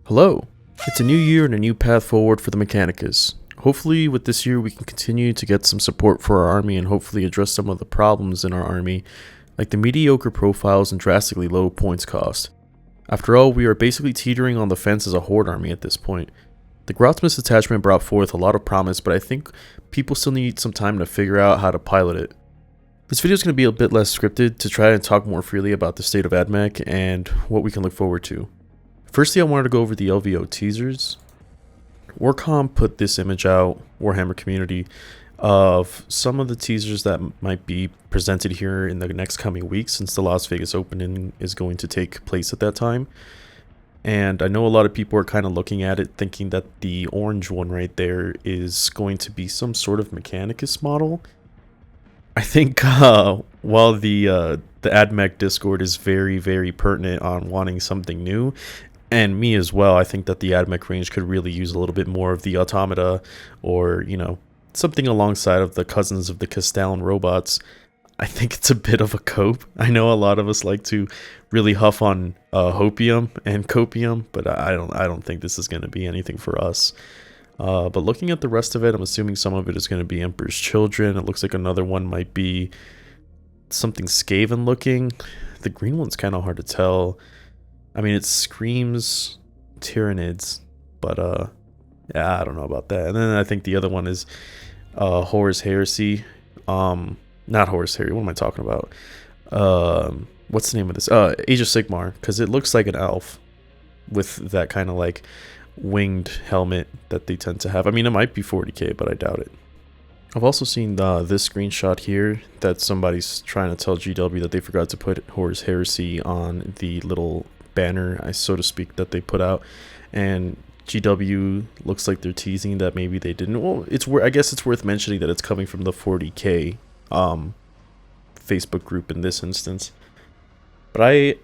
Hello! It's a new year and a new path forward for the mechanicus. Hopefully with this year we can continue to get some support for our army and hopefully address some of the problems in our army, like the mediocre profiles and drastically low points cost. After all, we are basically teetering on the fence as a horde army at this point. The Grotsmas detachment brought forth a lot of promise, but I think people still need some time to figure out how to pilot it. This video is going to be a bit less scripted to try and talk more freely about the state of Admech and what we can look forward to. Firstly, I wanted to go over the LVO teasers. Warcom put this image out, Warhammer community, of some of the teasers that might be presented here in the next coming weeks, since the Las Vegas opening is going to take place at that time. And I know a lot of people are kind of looking at it thinking that the orange one right there is going to be some sort of mechanicus model. I think while the Admech Discord is very pertinent on wanting something new, and me as well, I think that the Admech range could really use a little bit more of the automata, or, you know, something alongside of the cousins of the Castellan robots. I think it's a bit of a cope. I know a lot of us like to really huff on hopium and copium, but I don't think this is going to be anything for us. But looking at the rest of it, I'm assuming some of it is going to be Emperor's Children. It looks like another one might be something Skaven looking. The green one's kind of hard to tell. I mean, it screams Tyranids, but yeah, I don't know about that. And then I think the other one is Horus Heresy. Not Horus Heresy, what am I talking about? What's the name of this? Age of Sigmar, because it looks like an elf with that kind of like winged helmet that they tend to have. I mean, it might be 40k, but I doubt it. I've also seen this screenshot here that somebody's trying to tell GW that they forgot to put Horus Heresy on the little banner, so to speak, that they put out, and GW looks like they're teasing that maybe they didn't. Well, I guess it's worth mentioning that it's coming from the 40k Facebook group in this instance, but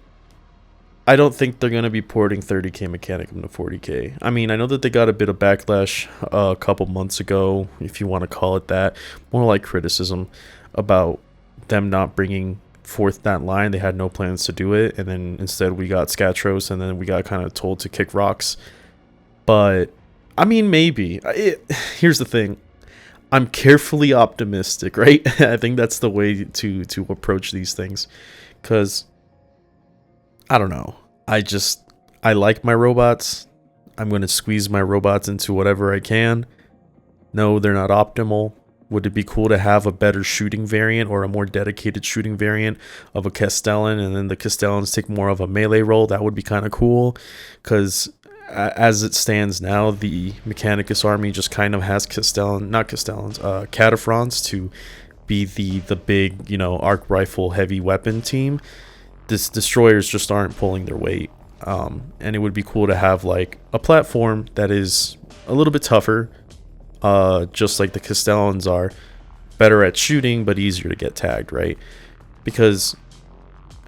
I don't think they're going to be porting 30k Mechanicum to 40k. I mean, I know that they got a bit of backlash a couple months ago, if you want to call it that, more like criticism about them not bringing forth that line. They had no plans to do it, and then instead we got Scatros, and then we got kind of told to kick rocks. But I mean, maybe here's the thing, I'm carefully optimistic, right? I think that's the way to approach these things, because I don't know, I like my robots. I'm going to squeeze my robots into whatever I can. No, they're not optimal. Would it be cool to have a better shooting variant, or a more dedicated shooting variant of a Castellan, and then the Castellans take more of a melee role? That would be kind of cool, because as it stands now, the Mechanicus army just kind of has Cataphrons to be the big, you know, arc rifle heavy weapon team. This destroyers just aren't pulling their weight, and it would be cool to have like a platform that is a little bit tougher, just like the Castellans are, better at shooting but easier to get tagged, right? Because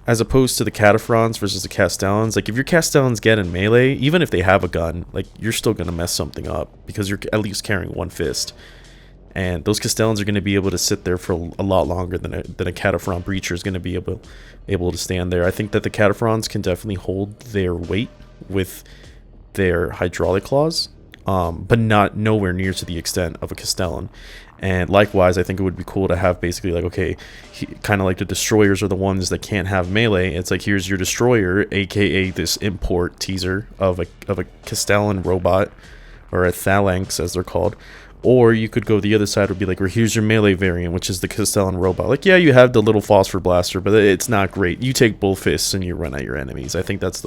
as opposed to the Cataphrons versus the Castellans, like if your Castellans get in melee, even if they have a gun, like you're still gonna mess something up because you're at least carrying one fist. And those Castellans are going to be able to sit there for a lot longer than a Cataphron Breacher is going to be able to stand there. I think that the Cataphrons can definitely hold their weight with their hydraulic claws, but nowhere near to the extent of a Castellan. And likewise, I think it would be cool to have basically like, okay, kind of like the destroyers are the ones that can't have melee. It's like, here's your destroyer, aka this import teaser of a Castellan robot, or a phalanx as they're called. Or you could go the other side, would be like, well, here's your melee variant, which is the Castellan robot. Like, yeah, you have the little phosphor blaster, but it's not great. You take both fists and you run at your enemies. I think that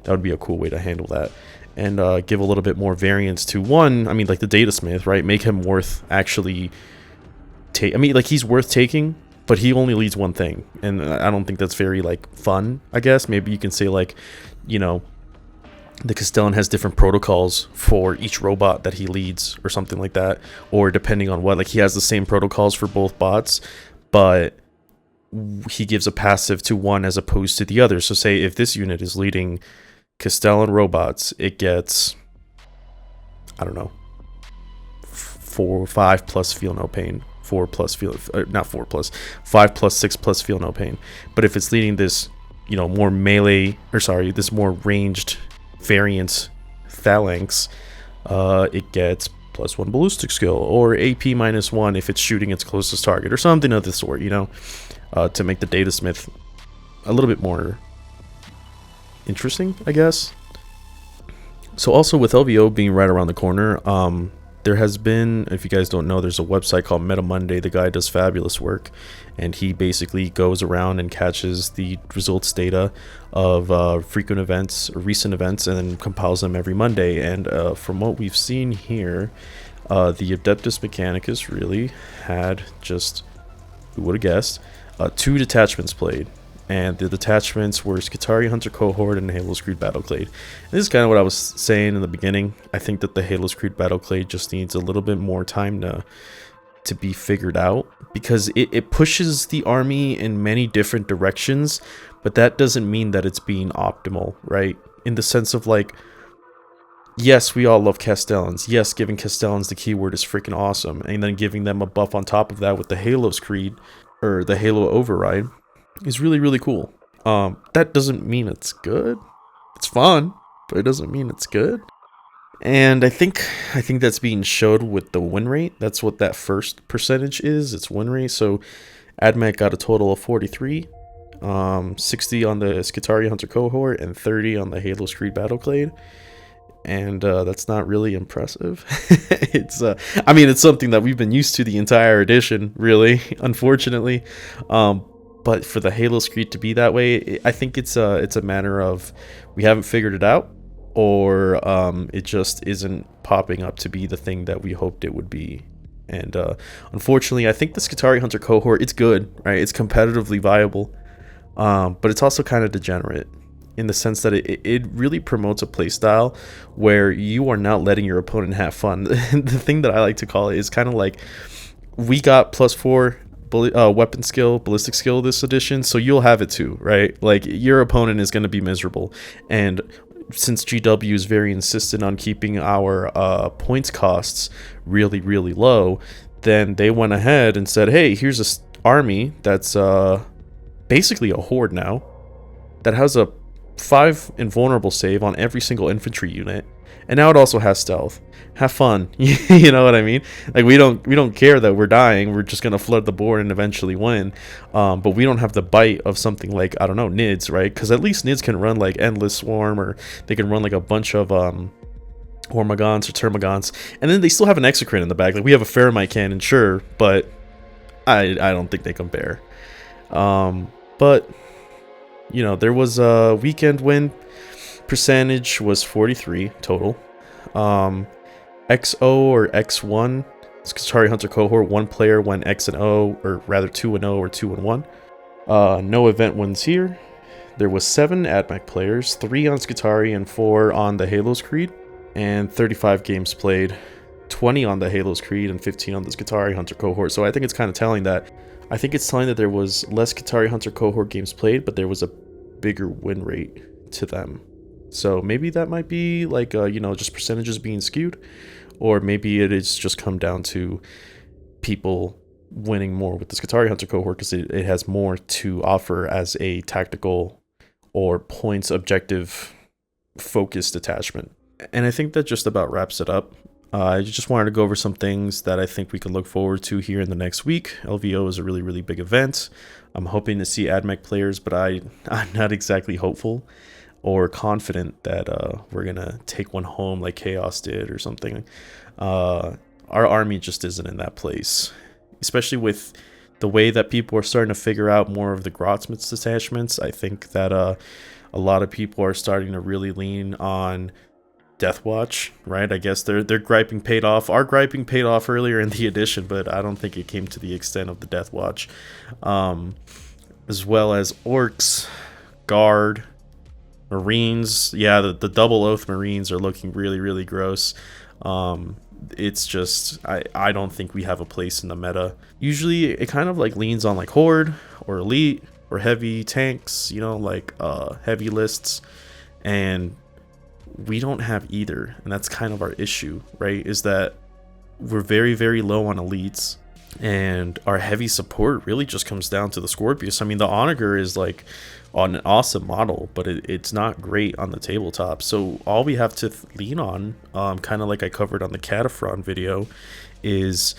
would be a cool way to handle that, and give a little bit more variance to one. I mean, like the Data Smith, right? Make him worth actually I mean, like, he's worth taking, but he only leads one thing, and I don't think that's very like fun. I guess maybe you can say, like, you know, the Castellan has different protocols for each robot that he leads, or something like that, or depending on what, like, he has the same protocols for both bots, but he gives a passive to one as opposed to the other. So say if this unit is leading Castellan robots, it gets, I don't know, 5 plus feel no pain, 4 plus feel, not 4 plus, 5 plus 6 plus feel no pain. But if it's leading this, you know, more melee, or sorry, this more ranged variant phalanx, it gets +1 ballistic skill, or AP -1 if it's shooting its closest target, or something of the sort, you know, to make the data smith a little bit more interesting, I guess. So also with LVO being right around the corner, there has been, if you guys don't know, there's a website called Meta Monday. The guy does fabulous work, and he basically goes around and catches the results data of frequent events or recent events and then compiles them every Monday. And from what we've seen here, the Adeptus Mechanicus really had just, who would have guessed, 2 detachments played. And the detachments were Skitarii Hunter Cohort and Halo's Creed Battleclade. And this is kind of what I was saying in the beginning. I think that the Halo's Creed Battleclade just needs a little bit more time to be figured out, because it pushes the army in many different directions, but that doesn't mean that it's being optimal, right? In the sense of, like, yes, we all love Castellans. Yes, giving Castellans the keyword is freaking awesome. And then giving them a buff on top of that with the Halo's Creed, or the Halo Override, is really, really cool. That doesn't mean it's good. It's fun, but it doesn't mean it's good. And I think that's being showed with the win rate. That's what that first percentage is. It's win rate. So Admech got a total of 43, 60 on the Skitarii Hunter Cohort, and 30 on the Halo's Creed Battleclade. And that's not really impressive. It's I mean, it's something that we've been used to the entire edition, really, unfortunately. But for the Halo's Creed to be that way, I think it's a matter of we haven't figured it out, or it just isn't popping up to be the thing that we hoped it would be. And unfortunately, I think the Skitarii Hunter Cohort, it's good, right? It's competitively viable, but it's also kind of degenerate in the sense that it really promotes a playstyle where you are not letting your opponent have fun. The thing that I like to call it is kind of like, we got +4 weapon skill, ballistic skill this edition, so you'll have it too, right? Like, your opponent is going to be miserable. And since GW is very insistent on keeping our points costs really, really low, then they went ahead and said, hey, here's a army that's basically a horde now, that has a 5 invulnerable save on every single infantry unit, and now it also has stealth. Have fun. You know what I mean? Like, we don't care that we're dying. We're just gonna flood the board and eventually win. But we don't have the bite of something like, I don't know, Nids, right? Because at least Nids can run like Endless Swarm, or they can run like a bunch of Hormagons or Termagants, and then they still have an Exocrine in the back. Like, we have a Pheramite cannon, sure, but I don't think they compare. But you know, there was a weekend win percentage was 43 total. XO or X1, Skitarii Hunter Cohort, 1 player went X and O, or rather 2 and O or 2 and 1. No event wins here. There was 7 Admech players, 3 on Skitarii and 4 on the Halo's Creed, and 35 games played, 20 on the Halo's Creed and 15 on the Skitarii Hunter Cohort. So I think it's kind of telling that, there was less Skitarii Hunter Cohort games played, but there was a bigger win rate to them. So maybe that might be like, you know, just percentages being skewed, or maybe it is just come down to people winning more with the Skitarii Hunter Cohort because it has more to offer as a tactical or points objective focused attachment. And I think that just about wraps it up. I just wanted to go over some things that I think we can look forward to here in the next week. LVO is a really, really big event. I'm hoping to see Admech players, but I'm not exactly hopeful or confident that we're going to take one home like Chaos did or something. Our army just isn't in that place, especially with the way that people are starting to figure out more of the Grotsmas detachments. I think that a lot of people are starting to really lean on Deathwatch, right? I guess their griping paid off. Our griping paid off earlier in the edition, but I don't think it came to the extent of the Deathwatch. As well as Orcs, Guard, Marines. Yeah, the double oath Marines are looking really, really gross. It's just, I don't think we have a place in the meta. Usually it kind of like leans on like Horde or Elite or heavy tanks, you know, like heavy lists, and we don't have either. And that's kind of our issue, right? Is that we're very, very low on elites, And our heavy support really just comes down to the Scorpius. I mean, the Onager is like on an awesome model, but it's not great on the tabletop. So all we have to lean on, kind of like I covered on the Cataphren video, is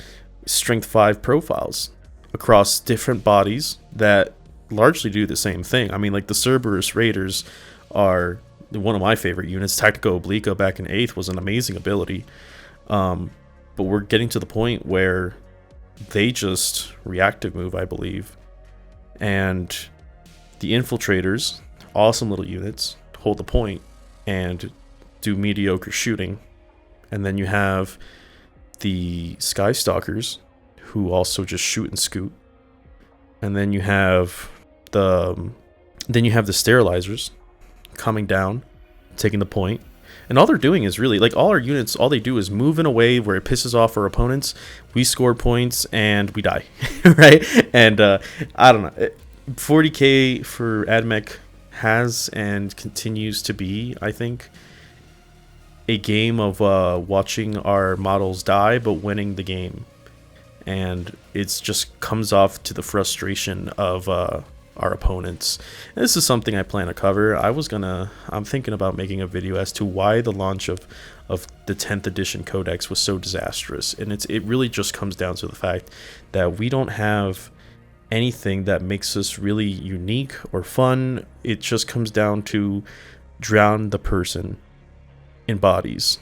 strength 5 profiles across different bodies that largely do the same thing. I mean, like the Cerberus Raiders are one of my favorite units. Tactico Obliqua back in 8th was an amazing ability. But we're getting to the point where they just reactive move, I believe. And the Infiltrators, awesome little units, hold the point and do mediocre shooting. And then you have the Skystalkers, who also just shoot and scoot. And then you have the Sterilizers coming down, taking the point. And all they're doing is really, like, all our units, all they do is move in a way where it pisses off our opponents. We score points and we die, right? And I don't know. 40k for Admech has and continues to be, I think, a game of watching our models die but winning the game. And it just comes off to the frustration of our opponents. And this is something I plan to cover. I'm thinking about making a video as to why the launch of the 10th edition codex was so disastrous. And it really just comes down to the fact that we don't have anything that makes us really unique or fun. It just comes down to drown the person in bodies.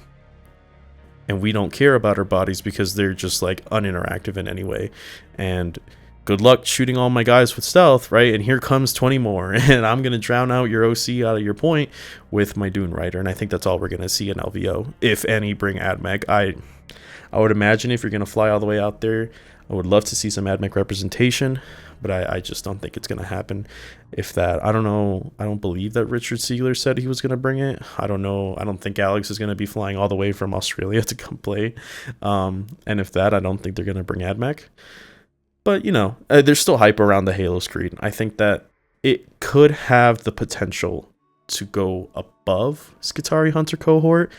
And we don't care about our bodies because they're just like uninteractive in any way. And good luck shooting all my guys with stealth, right? And here comes 20 more, and I'm going to drown out your OC out of your point with my Dune Rider. And I think that's all we're going to see in LVO, if any bring Admech. I would imagine if you're going to fly all the way out there, I would love to see some Admech representation, but I just don't think it's going to happen. If that, I don't know. I don't believe that Richard Siegler said he was going to bring it. I don't know. I don't think Alex is going to be flying all the way from Australia to come play. And if that, I don't think they're going to bring Admech. But, you know, there's still hype around the Halo screen. I think that it could have the potential to go above Skitarii Hunter cohort.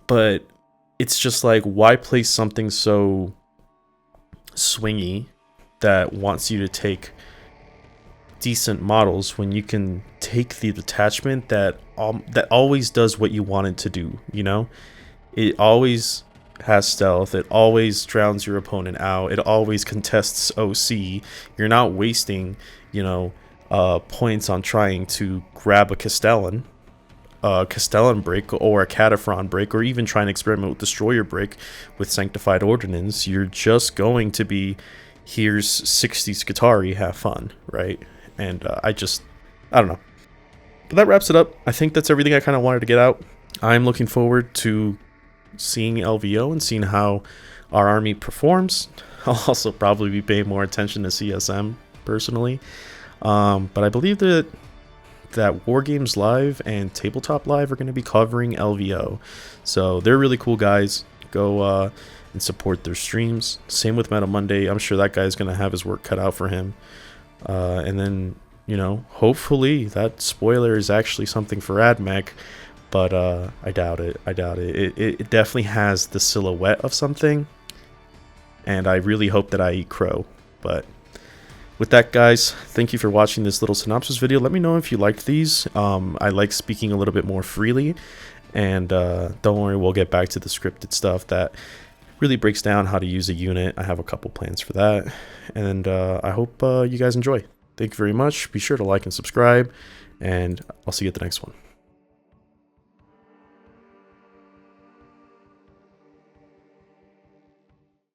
But it's just like, why place something so swingy that wants you to take decent models when you can take the detachment that always does what you want it to do, you know? It always has stealth, it always drowns your opponent out, it always contests OC. You're not wasting, you know, points on trying to grab a Castellan break or a Cataphren break, or even trying to experiment with Destroyer break with Sanctified Ordnance. You're just going to be, here's 60 Skitarii, have fun, right? And I don't know. But that wraps it up. I think that's everything I kind of wanted to get out. I'm looking forward to seeing LVO and seeing how our army performs. I'll also probably be paying more attention to CSM personally. But I believe that War Games Live and Tabletop Live are going to be covering LVO. So they're really cool guys. Go and support their streams. Same with Meta Monday. I'm sure that guy's going to have his work cut out for him. And then, you know, hopefully that spoiler is actually something for Admech. But I doubt it. It definitely has the silhouette of something. And I really hope that I eat crow. But with that, guys, thank you for watching this little synopsis video. Let me know if you liked these. I like speaking a little bit more freely. And don't worry, we'll get back to the scripted stuff that really breaks down how to use a unit. I have a couple plans for that. And I hope you guys enjoy. Thank you very much. Be sure to like and subscribe. And I'll see you at the next one.